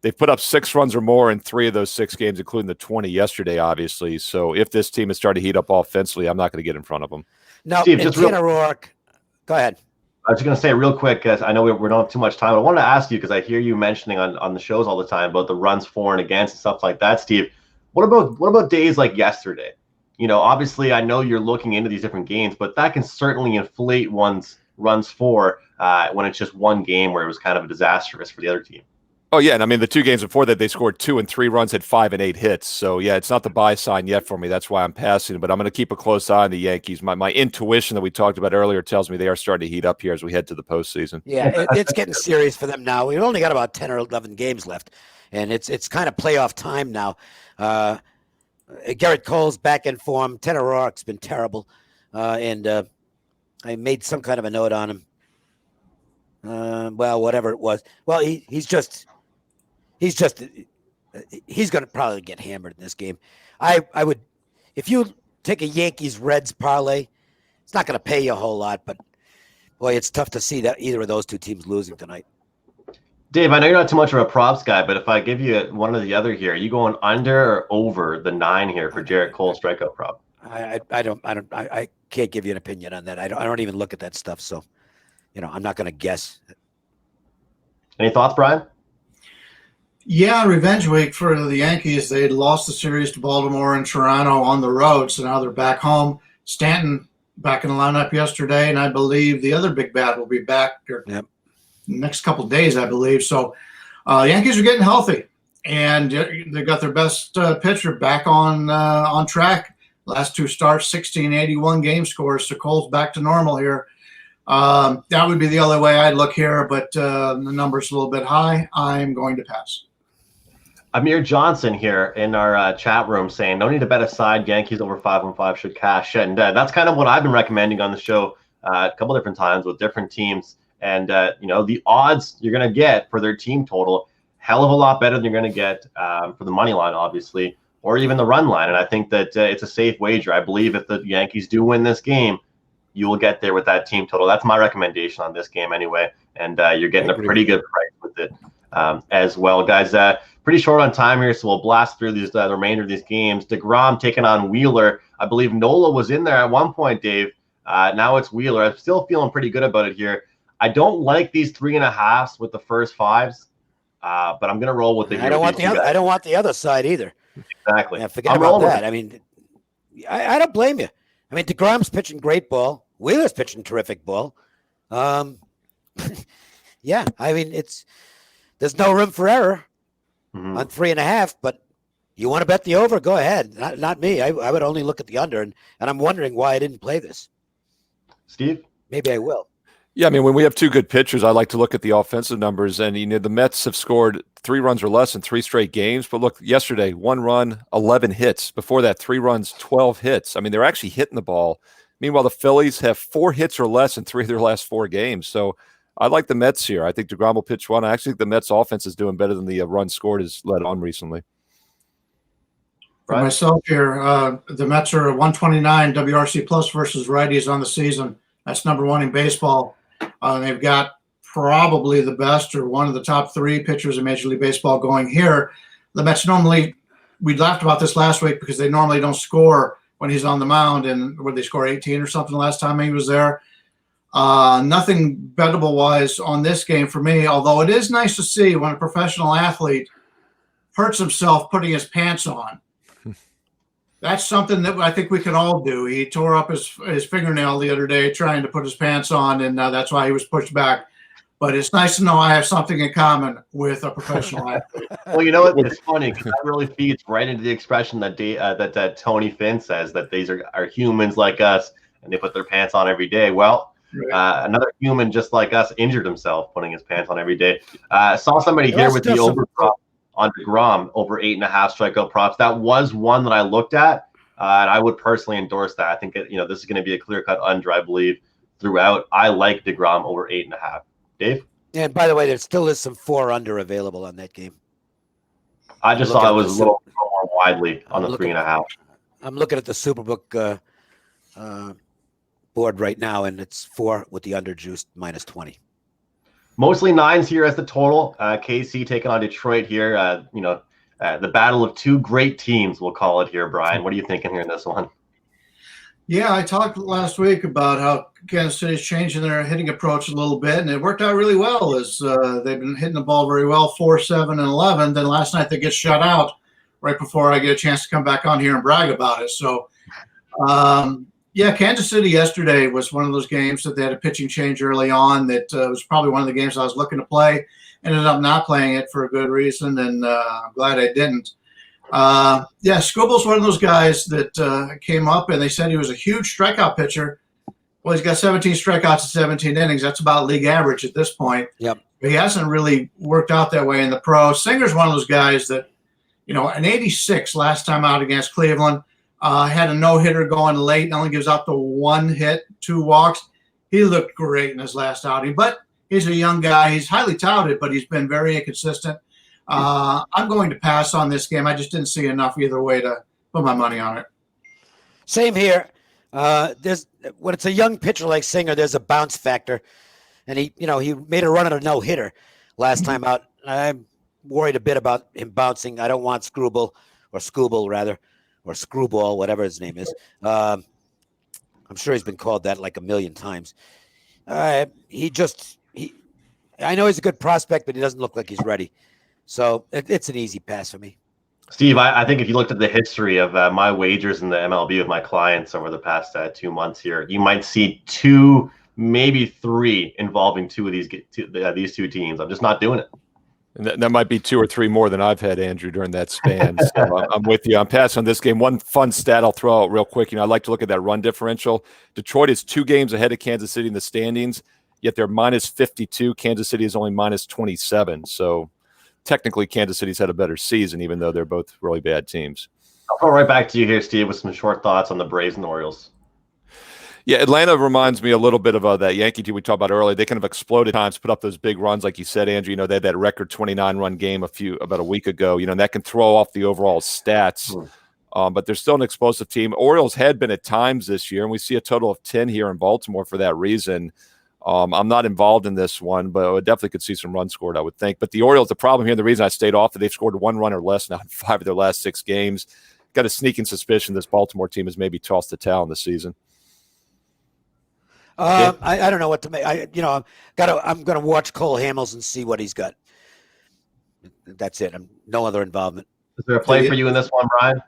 They've put up 6 runs or more in 3 of those 6 games, including the 20 yesterday, obviously. So if this team is starting to heat up offensively, I'm not going to get in front of them. Now, Steve, Rourke, go ahead. I was just going to say real quick, because I know we don't have too much time. I wanted to ask you, because I hear you mentioning on the shows all the time about the runs for and against and stuff like that, Steve. What about days like yesterday? Obviously, I know you're looking into these different games, but that can certainly inflate one's runs for when it's just one game where it was kind of disastrous for the other team. Oh, yeah. And the 2 games before that, they scored 2 and 3 runs, had 5 and 8 hits. So, yeah, it's not the buy sign yet for me. That's why I'm passing. But I'm going to keep a close eye on the Yankees. My intuition that we talked about earlier tells me they are starting to heat up here as we head to the postseason. Yeah, it's getting serious for them now. We've only got about 10 or 11 games left, and it's kind of playoff time now. Garrett Cole's back in form. Tanner Roark's been terrible, and I made some kind of a note on him. Whatever it was. Well, he's going to probably get hammered in this game. I would, if you take a Yankees Reds parlay, it's not going to pay you a whole lot, but boy, it's tough to see that either of those 2 teams losing tonight. Dave, I know you're not too much of a props guy, but if I give you one or the other here, are you going under or over the 9 here for Jarrett Cole strikeout prop? I can't give you an opinion on that. I don't even look at that stuff. So, I'm not going to guess. Any thoughts, Brian? Yeah, revenge week for the Yankees. They had lost the series to Baltimore and Toronto on the road, so now they're back home. Stanton back in the lineup yesterday, and I believe the other big bat will be back next couple of days, I believe. So Yankees are getting healthy, and they got their best pitcher back on track. Last 2 starts, 16-81 game scores, so Cole's back to normal here. That would be the only way I'd look here, but the number's a little bit high. I'm going to pass. Amir Johnson here in our chat room saying, no need to bet aside, Yankees over 5-15 should cash. And that's kind of what I've been recommending on the show a couple different times with different teams. And, the odds you're going to get for their team total, hell of a lot better than you're going to get for the money line, obviously, or even the run line. And I think that it's a safe wager. I believe if the Yankees do win this game, you will get there with that team total. That's my recommendation on this game anyway. And you're getting a pretty good price with it as well. Guys, pretty short on time here, so we'll blast through these the remainder of these games. DeGrom taking on Wheeler. I believe Nola was in there at one point, Dave. Now it's Wheeler. I'm still feeling pretty good about it here. I don't like these 3.5s with the first 5s, but I'm going to roll with the. I don't want the other side either. Exactly. Yeah, forget about that. I don't blame you. DeGrom's pitching great ball. Wheeler's pitching terrific ball. Yeah, there's no room for error on 3.5, but you want to bet the over, go ahead. Not me. I would only look at the under, and I'm wondering why I didn't play this. Steve? Maybe I will. Yeah, I mean, when we have two good pitchers, I like to look at the offensive numbers. And, the Mets have scored 3 runs or less in 3 straight games. But look, yesterday, 1 run, 11 hits. Before that, 3 runs, 12 hits. I mean, they're actually hitting the ball. Meanwhile, the Phillies have 4 hits or less in 3 of their last 4 games. So I like the Mets here. I think DeGrom will pitch 1. I actually think the Mets offense is doing better than the run scored has led on recently. For myself here, the Mets are 129 WRC plus versus righties on the season. That's number 1 in baseball. They've got probably the best or one of the top 3 pitchers in Major League Baseball going here. The Mets normally, we laughed about this last week because they normally don't score when he's on the mound, and where they score 18 or something last time he was there. Nothing bettable wise on this game for me, although it is nice to see when a professional athlete hurts himself putting his pants on. That's something that I think we can all do. He tore up his fingernail the other day trying to put his pants on, and that's why he was pushed back. But it's nice to know I have something in common with a professional athlete. Well, you know what? It's funny because that really feeds right into the expression that that Tony Finn says, that these are humans like us, and they put their pants on every day. Well, another human just like us injured himself putting his pants on every day. Saw somebody here with the over prop on DeGrom, over 8.5 strikeout props. That was one that I looked at, and I would personally endorse that. I think this is going to be a clear-cut under, I believe, throughout. I like DeGrom over 8.5. Dave? And by the way, there still is some 4 under available on that game. I just saw it was a little more widely on the 3.5. I'm looking at the Superbook board right now, and it's 4 with the under juiced -20. Mostly 9s here as the total. KC taking on Detroit here. The battle of 2 great teams, we'll call it here. Brian, what are you thinking here in this one? Yeah, I talked last week about how Kansas City's changing their hitting approach a little bit, and it worked out really well as they've been hitting the ball very well, 4, 7, and 11. Then last night they get shut out right before I get a chance to come back on here and brag about it. So, Kansas City yesterday was one of those games that they had a pitching change early on that was probably one of the games I was looking to play. Ended up not playing it for a good reason, and I'm glad I didn't. Scooble's one of those guys that came up, and they said he was a huge strikeout pitcher. Well, he's got 17 strikeouts in 17 innings. That's about league average at this point. Yep. But he hasn't really worked out that way in the pros. Singer's one of those guys that, an 86 last time out against Cleveland, had a no-hitter going late and only gives up the 1 hit, 2 walks. He looked great in his last outing, but he's a young guy. He's highly touted, but he's been very inconsistent. I'm going to pass on this game. I just didn't see enough either way to put my money on it. Same here. When it's a young pitcher like Singer, there's a bounce factor, and he made a run at a no-hitter last time out. I'm worried a bit about him bouncing. I don't want Screwball, whatever his name is. I'm sure he's been called that like a million times. I know he's a good prospect, but he doesn't look like he's ready. So it's an easy pass for me. Steve, I think if you looked at the history of my wagers in the MLB with my clients over the past 2 months here, you might see 2, maybe 3 involving 2 of these 2 teams. I'm just not doing it. And that might be 2 or 3 more than I've had, Andrew, during that span. So I'm with you. I'm passing on this game. One fun stat I'll throw out real quick. I like to look at that run differential. Detroit is 2 games ahead of Kansas City in the standings, yet they're -52. Kansas City is only -27. So technically, Kansas City's had a better season, even though they're both really bad teams. I'll go right back to you here, Steve, with some short thoughts on the Braves and the Orioles. Yeah, Atlanta reminds me a little bit of that Yankee team we talked about earlier. They kind of exploded times, put up those big runs, like you said, Andrew. They had that record 29-run game about a week ago. And that can throw off the overall stats. But they're still an explosive team. Orioles had been at times this year, and we see a total of 10 here in Baltimore for that reason. I'm not involved in this one, but I definitely could see some runs scored, I would think. But the Orioles, the problem here, the reason I stayed off, that they've scored 1 run or less now in 5 of their last 6 games. Got a sneaking suspicion this Baltimore team has maybe tossed the towel in the season. I don't know what to make. I'm going to watch Cole Hamels and see what he's got. That's it. No other involvement. Is there a play for you in this one, Brian?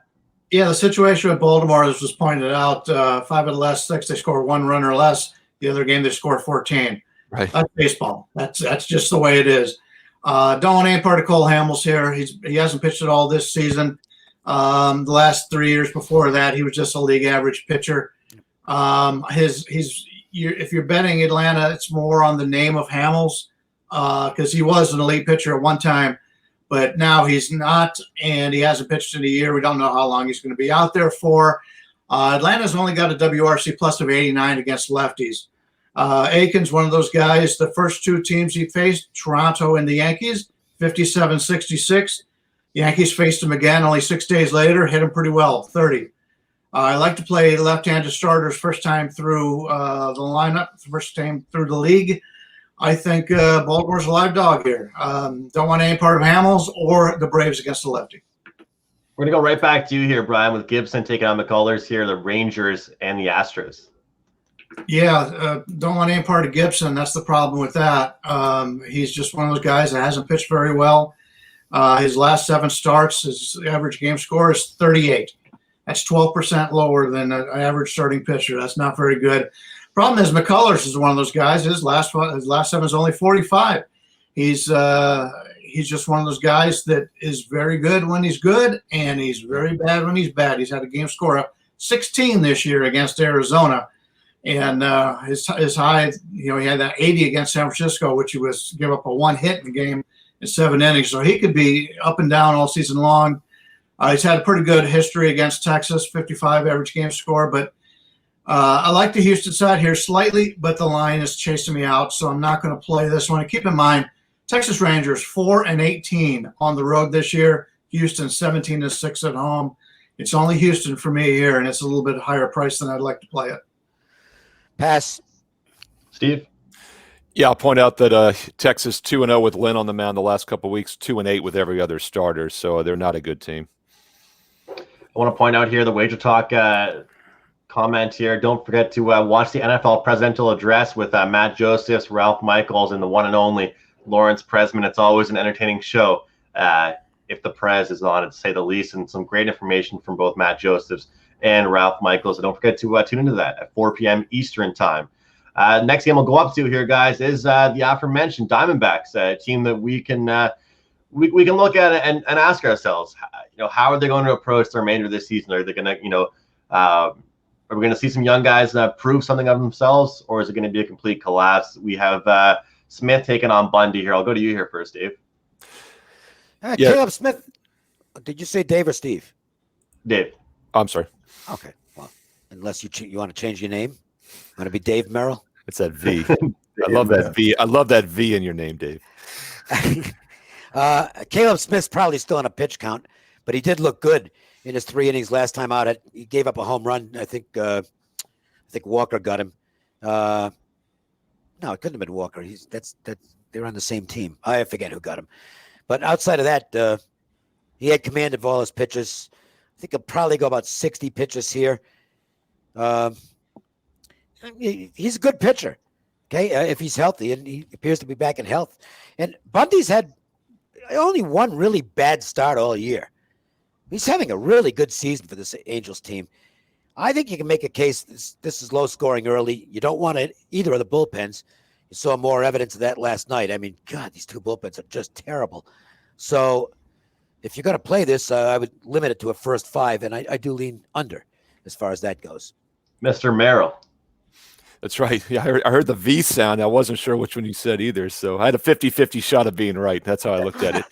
Yeah, the situation with Baltimore, as was pointed out, 5 of the last 6, they score 1 run or less. The other game, they score 14. Right. That's baseball. That's just the way it is. Don't want any part of Cole Hamels here. He hasn't pitched at all this season. The last 3 years before that, he was just a league average pitcher. He's if you're betting Atlanta, it's more on the name of Hamels because he was an elite pitcher at one time, but now he's not, and he hasn't pitched in a year. We don't know how long he's going to be out there for. Atlanta's only got a WRC plus of 89 against lefties. Aiken's one of those guys. The first two teams he faced, Toronto and the Yankees, 57-66. Yankees faced him again only 6 days later, hit him pretty well, 30. I like to play left-handed starters first time through the lineup, first time through the league. I think Baltimore's a live dog here. Don't want any part of Hamels or the Braves against the lefty. We're going to go right back to you here, Brian, with Gibson taking on the colors here, the Rangers and the Astros. Yeah, don't want any part of Gibson. That's the problem with that. He's just one of those guys that hasn't pitched very well. His last 7 starts, his average game score is 38. That's 12% lower than an average starting pitcher. That's not very good. Problem is McCullers is one of those guys. His last 7 is only 45. He's just one of those guys that is very good when he's good, and he's very bad when he's bad. He's had a game score of 16 this year against Arizona, and his high, he had that 80 against San Francisco, which he was give up a 1 hit in the game in 7 innings. So he could be up and down all season long. He's had a pretty good history against Texas, 55 average game score, but I like the Houston side here slightly, but the line is chasing me out, so I'm not going to play this one. And keep in mind, Texas Rangers 4-18 on the road this year. Houston 17-6 at home. It's only Houston for me here, and it's a little bit higher price than I'd like to play it. Pass. Steve? Yeah, I'll point out that Texas 2-0 with Lynn on the mound the last couple of weeks, 2-8 with every other starter, so they're not a good team. I want to point out here the Wager Talk comment here. Don't forget to watch the NFL presidential address with Matt Josephs, Ralph Michaels, and the one and only Lawrence Presman. It's always an entertaining show if the Prez is on it, to say the least, and some great information from both Matt Josephs and Ralph Michaels. So don't forget to tune into that at 4 p.m. Eastern time. Next game we'll go up to here, guys, is the aforementioned Diamondbacks, a team that we can look at and ask ourselves, how are they going to approach the remainder of this season? Are they going to, are we going to see some young guys prove something of themselves, or is it going to be a complete collapse? We have Smith taking on Bundy here. I'll go to you here first, Dave. Yeah. Caleb Smith. Did you say Dave or Steve? Dave. I'm sorry. Okay. Well, unless you want to change your name. Want to be Dave Merrill? It's that V. I love that V. I love that V in your name, Dave. Caleb Smith's probably still on a pitch count, but he did look good in his 3 innings last time out. He gave up a home run. I think Walker got him. No, it couldn't have been Walker. They're on the same team. I forget who got him. But outside of that, he had command of all his pitches. I think he'll probably go about 60 pitches here. He's a good pitcher, okay, if he's healthy, and he appears to be back in health. And Bundy's had only one really bad start all year. He's having a really good season for this Angels team. I think you can make a case this is low scoring early. You don't want either of the bullpens. You saw more evidence of that last night. I mean, God, these 2 bullpens are just terrible. So if you're going to play this, I would limit it to a first 5, and I do lean under as far as that goes. Mr. Merrill. That's right. Yeah, I heard the V sound. I wasn't sure which one you said either. So I had a 50-50 shot of being right. That's how I looked at it.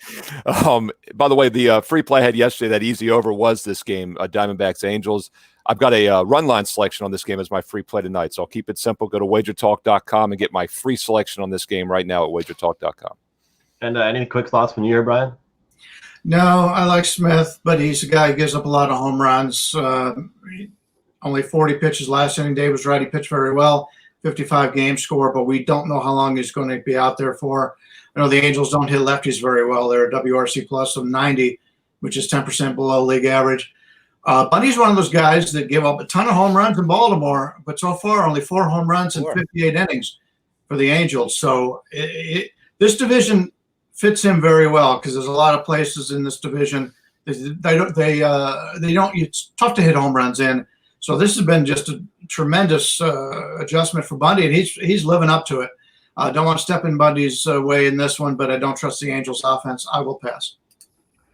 By the way, the free play I had yesterday, that easy over was this game, Diamondbacks Angels. I've got a run line selection on this game as my free play tonight. So I'll keep it simple. Go to wagertalk.com and get my free selection on this game right now at wagertalk.com. And any quick thoughts from you here, Brian? No, I like Smith, but he's a guy who gives up a lot of home runs. Only 40 pitches last inning. Dave was right. He pitched very well, 55 game score, but we don't know how long he's going to be out there for. I know the Angels don't hit lefties very well. They're a WRC plus of 90, which is 10% below league average. Bundy's one of those guys that give up a ton of home runs in Baltimore, but so far only 4 home runs in 58 innings for the Angels. So this division fits him very well because there's a lot of places in this division they don't. It's tough to hit home runs in. So this has been just a tremendous adjustment for Bundy, and he's living up to it. I don't want to step in Bundy's way in this one, but I don't trust the Angels' offense. I will pass.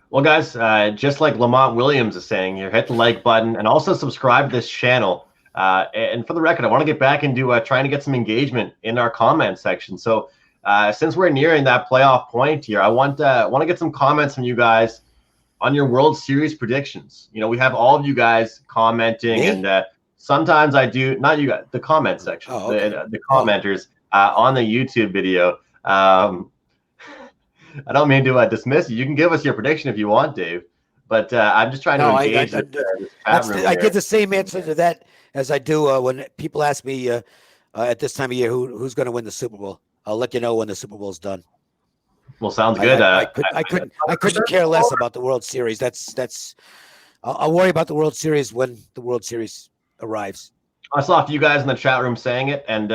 Well, guys, just like Lamont Williams is saying here, hit the like button and also subscribe to this channel. And for the record, I want to get back into trying to get some engagement in our comment section. So since we're nearing that playoff point here, I want to get some comments from you guys on your World Series predictions. You know, we have all of you guys commenting, and sometimes I do, not you guys, the comment section, the commenters on the YouTube video. I don't mean to dismiss you. You can give us your prediction if you want, Dave, but I'm just trying to engage. I give the same answer to that as I do when people ask me at this time of year who's going to win the Super Bowl. I'll let you know when the Super Bowl's done. Well, sounds good. I couldn't care less about the World Series. I'll worry about the World Series when the World Series arrives. I saw a few guys in the chat room saying it, and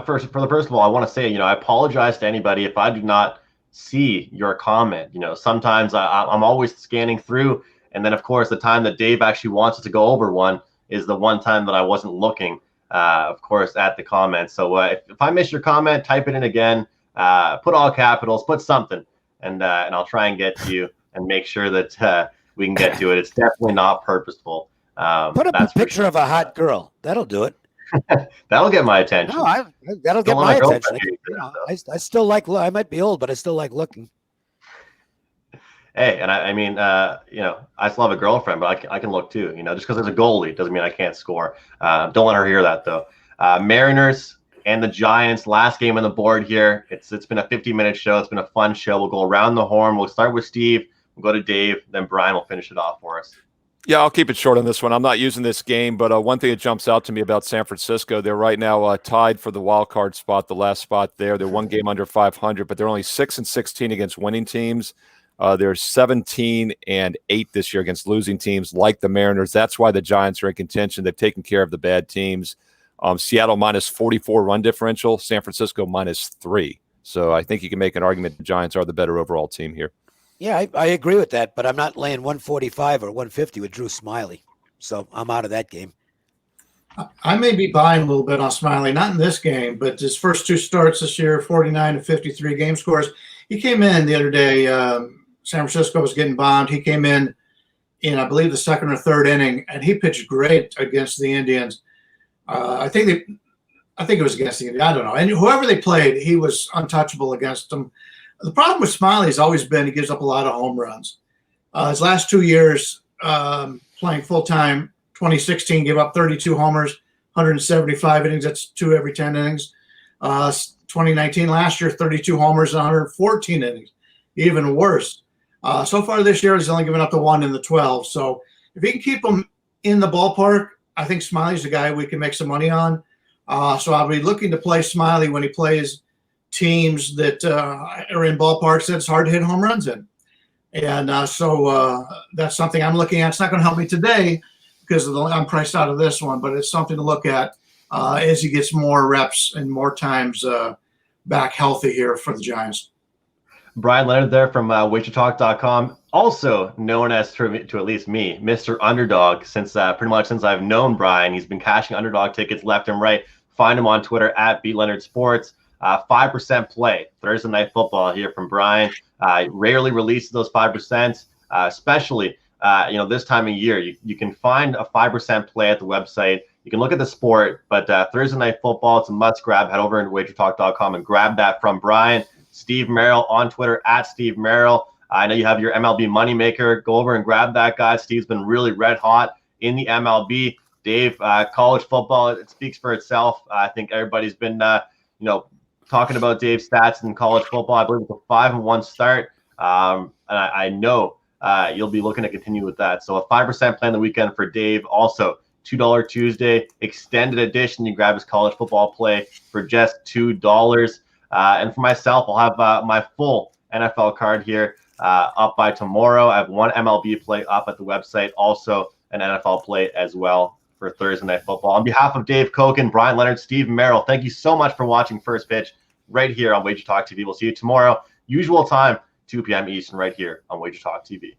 first of all, I want to say, I apologize to anybody if I do not see your comment. Sometimes I'm always scanning through, and then of course the time that Dave actually wants us to go over one is the one time that I wasn't looking, of course, at the comments. So if I miss your comment, type it in again. Put all capitals, put something, and I'll try and get to you and make sure that we can get to it. It's definitely not purposeful. Put up a picture of a hot girl. That'll do it. That'll get my attention. No, that'll get my attention. I still like. I might be old, but I still like looking. Hey, and I mean, I still have a girlfriend, but I can look too. Just because there's a goalie doesn't mean I can't score. Don't let her hear that though. Mariners and the Giants, last game on the board here. It's been a 50-minute show. It's been a fun show. We'll go around the horn. We'll start with Steve. We'll go to Dave. Then Brian will finish it off for us. Yeah, I'll keep it short on this one. I'm not using this game, but one thing that jumps out to me about San Francisco, they're right now tied for the wild card spot, the last spot there. They're one game under 500, but they're only 6-16 against winning teams. They're 17-8 this year against losing teams like the Mariners. That's why the Giants are in contention. They've taken care of the bad teams. Seattle minus 44 run differential, San Francisco minus 3. So I think you can make an argument the Giants are the better overall team here. Yeah, I agree with that, but I'm not laying 145 or 150 with Drew Smyly. So I'm out of that game. I may be buying a little bit on Smyly, not in this game, but his first two starts this year, 49 to 53 game scores. He came in the other day. San Francisco was getting bombed. He came in, I believe, the second or third inning, and he pitched great against the Indians. I think it was against the Indians. I don't know. And whoever they played, he was untouchable against them. The problem with Smyly has always been he gives up a lot of home runs. His last 2 years playing full-time, 2016 gave up 32 homers, 175 innings. That's 2 every 10 innings. 2019, last year, 32 homers, 114 innings. Even worse. So far this year, he's only given up the 1 in the 12. So if he can keep them in the ballpark, I think Smiley's the guy we can make some money on. So I'll be looking to play Smyly when he plays teams that are in ballparks that it's hard to hit home runs in. And so that's something I'm looking at. It's not going to help me today because I'm priced out of this one, but it's something to look at as he gets more reps and more times back healthy here for the Giants. Brian Leonard there from wagertalk.com, also known as, to at least me, Mr. Underdog, since pretty much since I've known Brian. He's been cashing underdog tickets left and right. Find him on Twitter at BLeonardSports. 5% play Thursday night football here from Brian. Rarely releases those 5%, especially this time of year. You can find a 5% play at the website. You can look at the sport, but Thursday night football, it's a must grab. Head over into wagertalk.com and grab that from Brian. Steve Merrill on Twitter at Steve Merrill. I know you have your MLB moneymaker. Go over and grab that guy. Steve's been really red hot in the MLB. Dave, college football, it speaks for itself. I think everybody's been, talking about Dave's stats in college football. I believe it's a 5-1 start. And I know you'll be looking to continue with that. So a 5% play on the weekend for Dave. Also, $2 Tuesday extended edition. You grab his college football play for just $2. And for myself, I'll have my full NFL card here up by tomorrow. I have one MLB play up at the website, also an NFL play as well for Thursday Night Football. On behalf of Dave Koken, Brian Leonard, Steve Merrill, thank you so much for watching First Pitch right here on Wager Talk TV. We'll see you tomorrow, usual time, 2 p.m. Eastern, right here on Wager Talk TV.